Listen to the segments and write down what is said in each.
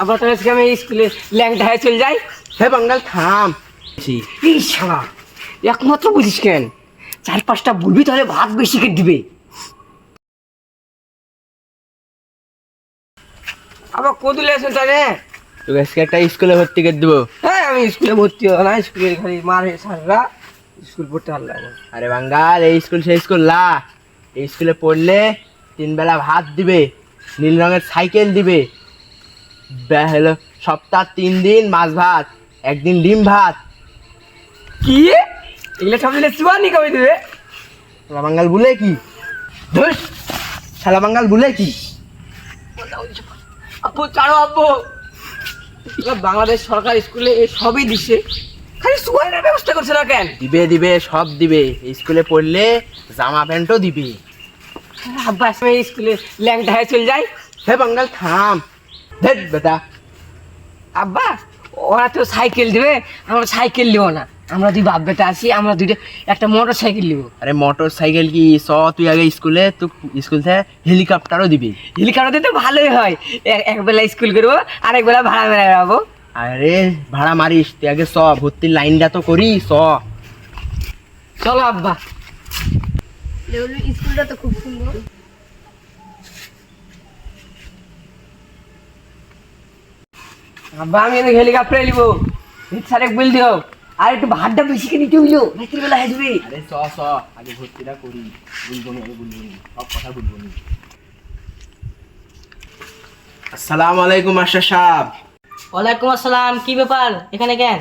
আবার তাহলে আজকে আমি স্কুলে ল্যাংটা হয়ে চলে যাই। হে বাঙ্গাল থাম। এই শালা একমাত্র বুঝিস কেন, 4-5টা বলবি তাহলে ভাত বেশি করে দিবে। আবার কদুলে আছেন তাহলে? তোকে আজকে একটা স্কুলে ভর্তি করে দেবো। হ্যাঁ আমি স্কুলে ভর্তি হবো না, স্কুলে খালি মারে সাররা, স্কুল পড়তে পারলাম না। আরে বাঙ্গাল, এই স্কুল সেই স্কুল না। এই স্কুলে পড়লে 3 বেলা ভাত দিবে, নীল রঙের সাইকেল দিবে, হলো সপ্তাহ 3 দিন মাছ ভাত, 1 দিন ডিম ভাত। কি এগুলো সব দিলে চুয়ানি কবে দেবে? শালা বাঙ্গাল বলে কি? ধুস, শালা বাঙ্গাল বলে কি? আপু ছাড়ো আপু, বাংলাদেশ সরকার স্কুলে এই সবই দিচ্ছে, খালি চুয়ানের ব্যবস্থা করছে না কেন? দিবে দিবে, সব দিবে। এই স্কুলে পড়লে জামা প্যান্টও দিবে। আব্বা আমি স্কুলে ল্যাংটা হয়ে চলে যাই। হে বাঙ্গাল থাম। ধেট বেটা, আব্বা ওরা তো সাইকেল দেবে, আমরা সাইকেল নিব না, আমরা দুই বাপ বেটা আছি, আমরা দুইটা একটা মোটর সাইকেল নিব। আরে মোটর সাইকেল কি তুই আগে স্কুলে, তো স্কুল থেকে হেলিকপ্টারও দিবি। হেলিকপ্টার তো ভালোই হয়, এক বেলা স্কুল করবো আর এক বেলা ভাড়া মেরে যাবো। আরে ভাড়া মারিস তুই আগে, ভর্তির লাইনটা তো করি। চলো আব্বা। স্কুলটা তো খুব সুন্দর। আব্বা আমি হেলিকপ্টারে নিবো, স্যারেক বিল দিও, আর একটু ভাতটা বেশি করে নিতে হইলো, রাত্রি বেলা আসবে। আরে আগে ভর্তিটা করি। বলবো নি, সব কথা বলবো নি। আসসালামু আলাইকুম মাস্টার সাহেব। ওয়ালাইকুম আসসালাম, কি ব্যাপার এখানে কেন?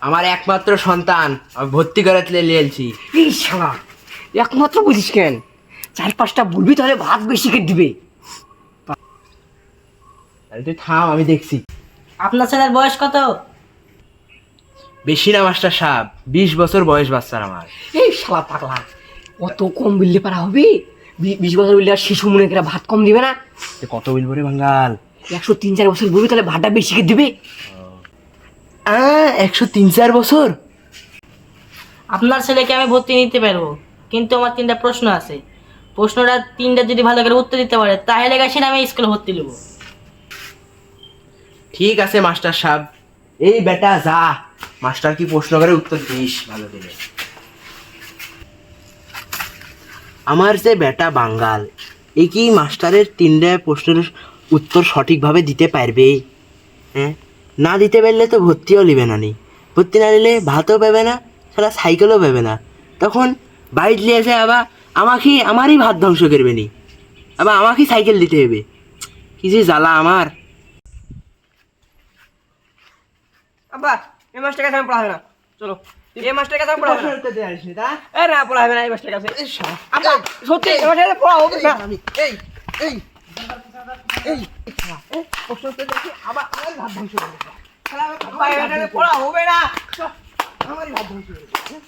আমার একমাত্র সন্তান, আমি ভর্তি করাতে লিয়েছি। এই শালা একমাত্র বুঝিস কেন, 4-5টা বলবি তাহলে ভাত বেশি করে দিবে। আরে তুই থাম, আমি দেখছি। আপনার ছেলের বয়স কত? বেশি না মাস্টার সাহেব, 20 বছর বয়স বাচ্চার আমার। এই শালা পাগলা, অত কম বিললে পারা হবে? 20 বছর বিললে আর শিশু মনে করে ভাত কম দিবে না? কত বলবো রে বাঙ্গাল? 103-4 বছর বলবি তাহলে ভাতটা বেশি করে দিবে। 103-4 বছর? আপনার ছেলেকে আমি ভর্তি নিতে পারবো, কিন্তু আমার 3টা প্রশ্ন আছে। প্রশ্নটা 3টা যদি ভালো করে উত্তর দিতে পারে তাহলে গেছি আমি স্কুলে ভর্তি নেবো। ঠিক আছে মাস্টার সাহেব। এই বেটা যা, মাস্টার কি প্রশ্ন করে উত্তর দিস ভালো করে। আমার যে বেটা বাঙ্গাল, এই কি মাস্টারের 3টা প্রশ্নের উত্তর সঠিকভাবে দিতে পারবে? হ্যাঁ, না দিতে পারলে তো ভর্তিও নিবে না। ভর্তি না নিলে ভাতও পাবে না, সারা সাইকেলও পাবে না। তখন বাইট নিয়ে এসে আবার আমারই ভাত ধ্বংস করবে নি, আবার আমাকেই সাইকেল দিতে হবে। কি যে জ্বালা আমার। আব্বা এই মাস্টার কাছে আমি পড়াবে না, চলো এই মাস্টার কাছে আমি পড়াবে না। এ না পড়াবে না এই মাস্টার কাছে। আব্বা সত্যি এই মাস্টার কাছে পড়া হবে না। প্রশ্ন উত্তর দেখি আবার আমার ভাত ধ্বংস করে দেবে। আব্বা এই মাস্টার কাছে পড়া হবে না, আমারই ভাত ধ্বংস করে দেবে।